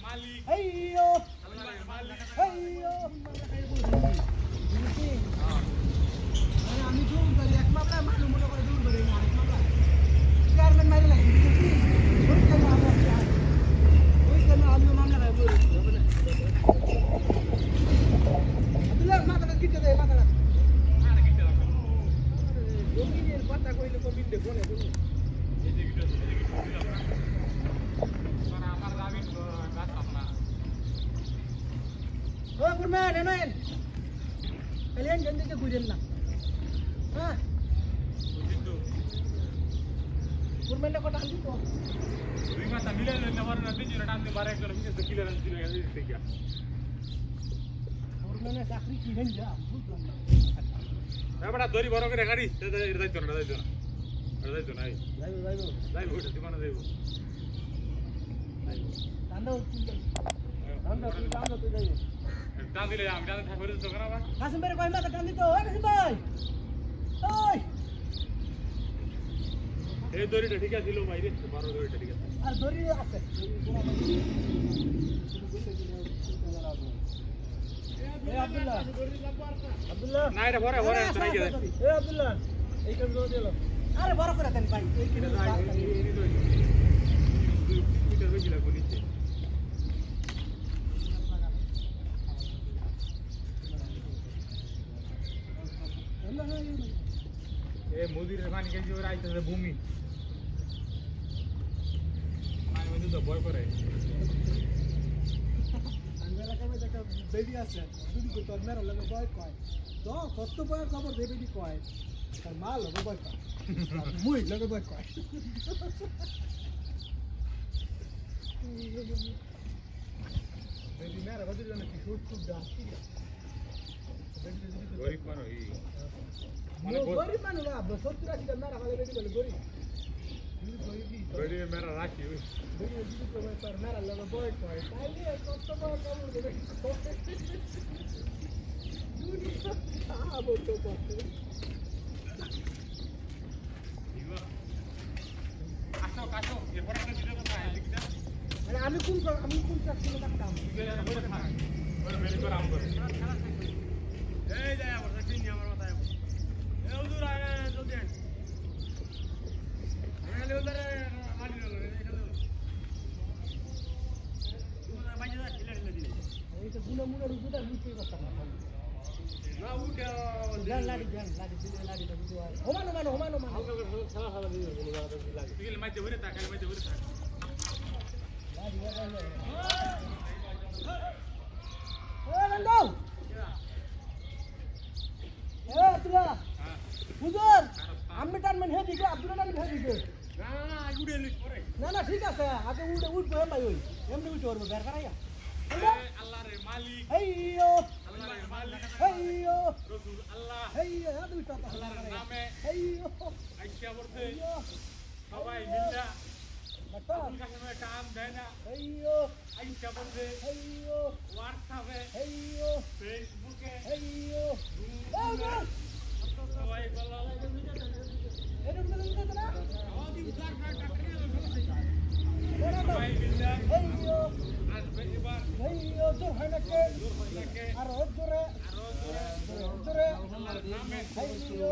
Ayo. Ayo. আমি জোর করি এক মামলা মানুষ মনে করে জোর করি না এক মামলা চেয়ারম্যান মারি লাগে ওই কেন আমি মামলা রাখবো আব্দুল্লাহ মাথাটা কিটে দে মাথাটা আর কিটে রাখো জমিনের কথা কইলে কবিন দে কোনে কোনে এই যে কিটে সারা আমার দাবিন গাছ আপনা ও ফুরমান এনেন এলেন জন্দিতে গুজেন না হ্যাঁ বুঝিতো ফুরমানটা কত আনলি তো দুই মাথা মিলে নেবার না দিজি না টানতে বারে করে মিলে ক্লিয়ারেন্স দিলে গেছে দেখা ফুরমানে চাকরি কি হইল যা বুঝলাম না এ বড় দড়ি বড় করে গাড়ি এটা যাইতো না নাই যাইবো ওটা দিবানা যাইবো টান্দা তো যাইবো টান দিলে আমি টান থাকবে তো করাবা কাসিম ভাই কই মাথা টান দিত ওই কাসিম ভাই ওই এই দড়িটা ঠিক আছে ছিল ভাই রে বড় দড়িটা ঠিক আছে আর দড়ি আছে এ আব্দুল্লাহ নাই রে বড় তাই গেছে এ আব্দুল্লাহ এই কাজ করে দিলো আরে বড় করে দেন ভাই এই কিনে এই দড়ি মিটার বেশি লাগবে নিচে এ মোদির পানি কেজি ওর আইতেছে ভূমি মানে ওই তো ভয় করে আঙ্গলা কামে একটা বেবি আছে দুদি কো তোর মেরা লাগে ভয় কয় তো কত ভয় খবর দে বেবি কয় তার মাল হবে ভয় কয় মুই লাগে ভয় কয় বেবি মেরা বাজে জানে কি শুট শুট দাস কি গরিব মানুষ মানে গরিব মানুষ না 70-80 টা মেরা ভালো বেবি বলে গরিব গরিব মেরা রাখি ওই গরিব দিদি তো তার মেরা লাগে বয় কয় তাইলে কত বয় খবর দেবে দুদি আবো তো করতে আসো এরপর একটা ভিডিও করতে হয় লিখতে মানে আমি কোন চাকরি করতাম ওরে থাক ওরে বেলি করে আম করে এই যায় আমার সাথে নিয়ে আমার মাথায় এ হুজুর আয় জলদি আয় আরে হুজুর মারি না এটা তোমরা বাইরে যা খিলা দিলে এই তো গুনা মুনা রুজুটা লুচি করতাম না উঠে লাড়ি তো বুঝো হোমানো হালকা খেলা দিয়ে লাগে তুই মাইতে ভরে থাক মাইতে ভরে থাক লাড়ি ও নন্দো এ আব্দুল্লাহ হুজুর আমি টানমেন হে দিকে আব্দুল্লাহ টানমেন হে দিকে না উড়ে লিখ পরে না ঠিক আছে আগে উঠবো ভাই ওই এমনি উঠে পারবো বের করাইয়া আল্লাহর মালিক আইয়ো আল্লাহর মালিক আইয়ো রাসূল আল্লাহ আইয়ো দুই কথা আল্লাহর নামে আইয়ো আইসা বলতে সবাই মিল্লা বাতা কাছে কাম দেয় না আইয়ো আইসা বলতে আইয়ো হোয়াটসঅ্যাপে আইয়ো ফেসবুকে আইয়ো সবাই বলা এরকম বলতে না আমাদের উদ্ধার কাটতে সবাই মিল্লা আইয়ো আইয়ো জোর হয় নাকি আর জোরে আইয়ো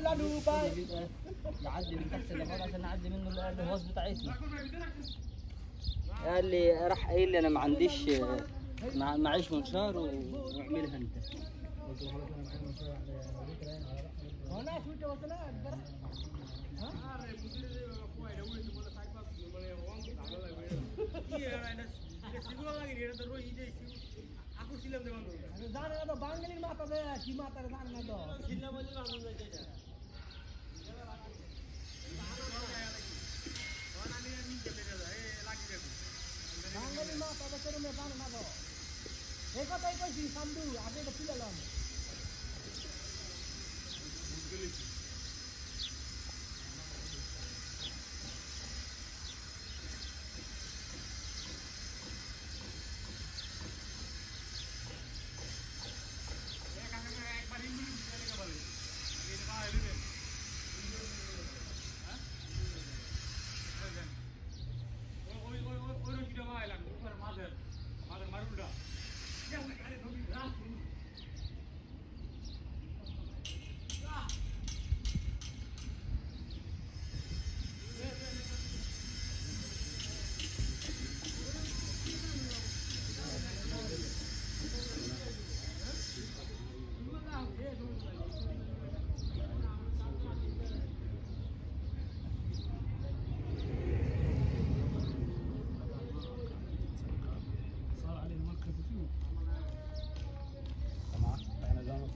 লাডু ভাই نعدي من تحت الأخوان عشان نعدي منه الهوس بتاعتنا. قال لي راح قايل لي انا ما عنديش معيش منشار واعملها انت. قلت له خلاص انا معايا منشار وانا شو جوزنا জানে না তো বাঙালির মাথা দেয় কি মাথা জানে না তো বাঙালির মাথা তো জানে না তো এই কথাই কইছি সামদু আগে তো ছিলাম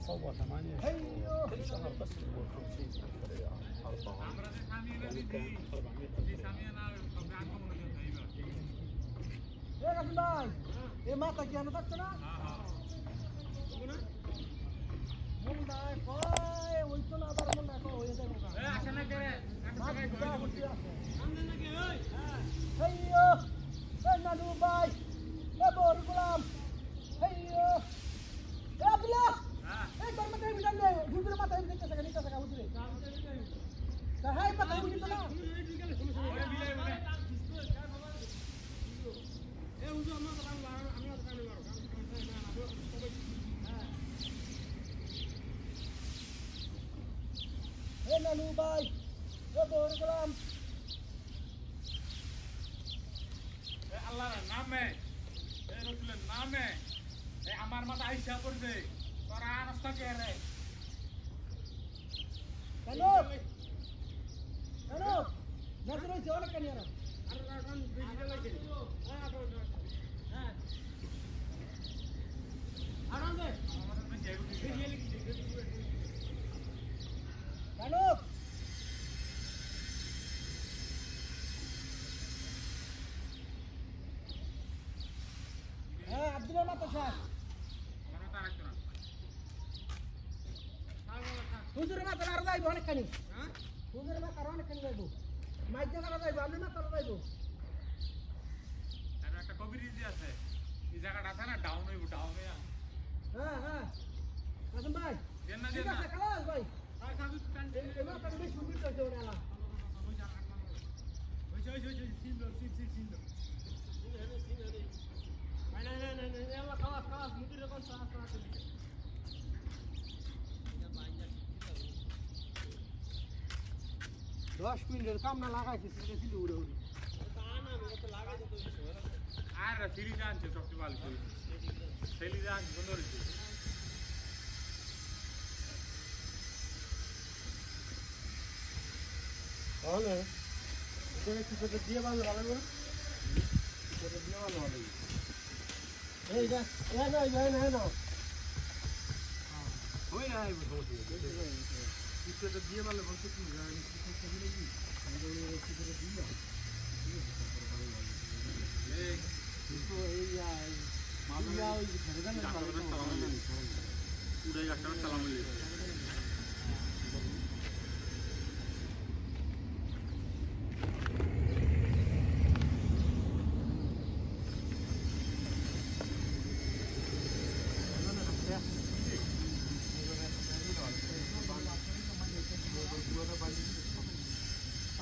صور 8 هيو شهر بس هو 50 أكثر 4 كان 400 ايه يا فنداي ايه ما تجي انا تكنا فنداي كوي ويتنا بار من كو وين ده مكان ايه عشان كده ما تجي عندنا نجي هيو انا دوباي يا بور غلام هيو يا بلا ايه كم متى بيجان ده جودر ما تايم ديك سكني كسكا وتري هاي ما تايم ديك نا هنا لوباي يا بور غلام আল্লাহর নামে এই রসুলের নামে এই আমার মাথা আইসা পড়ছে তোরা রাস্তা কে রে কেনো কেনো নজর হইছে অনেক কেন আর আর বেশি লাগে হ্যাঁ আরাম দে কেনো হ্যাঁ আব্দুল্লাহ মাতা সাহেব হুজুর মাতা আর যাইব অনেক খানি হ্যাঁ হুজুর মাতা আর অনেক খানি যাইব মাইক জায়গা যাইব আমি মাতা যাইব আর একটা কবিরিজি আছে এই জায়গাটা আছে না ডাউন হইব ডাউন হইয়া হ্যাঁ হ্যাঁ কাসম ভাই দেন না ঠিক দেন না আছে খালাস ভাই আর সাবি টান এই মাতা বেশ সুন্দর হইছে ওরা ওই জায়গা ওই সিল সিল يلا خلاص خلاص مدير يقول خلاص خلاص 10 মিনিটের কাম না লাগাইছিস ছিল উড়ে উড়ে তা না আমি তো লাগাইছি তো আর সিরিজ আনছে সবচেয়ে ভালো সিরিজ আনছে সুন্দর হইছে তাহলে এটা কিছু দিয়ে ভালো হবে না এটা দিয়ে ভালো হবে এই যা এই না ওই না আইব কিছুটা দিয়ে ভালো বলতে কি জানি কিছু দিলে কি আমাদের কিছুটা দিল এই কিন্তু এই মামলা ওই ঘরগানে উড়ে গাছটা সালাম আলাইকুম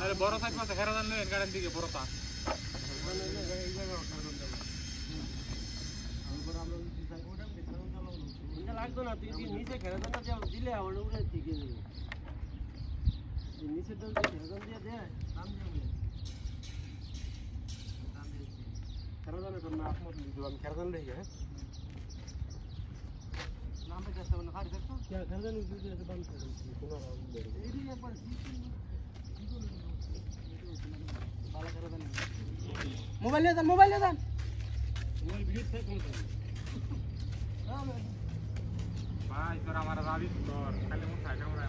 আরে বড় থাকবে তো হেরা জানলে গাড়ির দিকে বড়টা লাগতো না তুই নিচে খেলাধুলা দিলে আমার উপরে ঠিক আছে নিচে তো খেলাধুলা দিয়ে দে নাম যাবে খেলাধুলা করনা আপমত দিলাম খেলাধুলা লই গে নাম पे कैसे बना खारी सकता क्या खेलने नहीं दूसरे से बंद कर दी कोनो राम दे एडी एक बार बाला कर दन मोबाइल ले दन मोबाइल वीडियो से कौन ভাই তোর আমার দাবি তোর খালি মুখ থাকে আমরা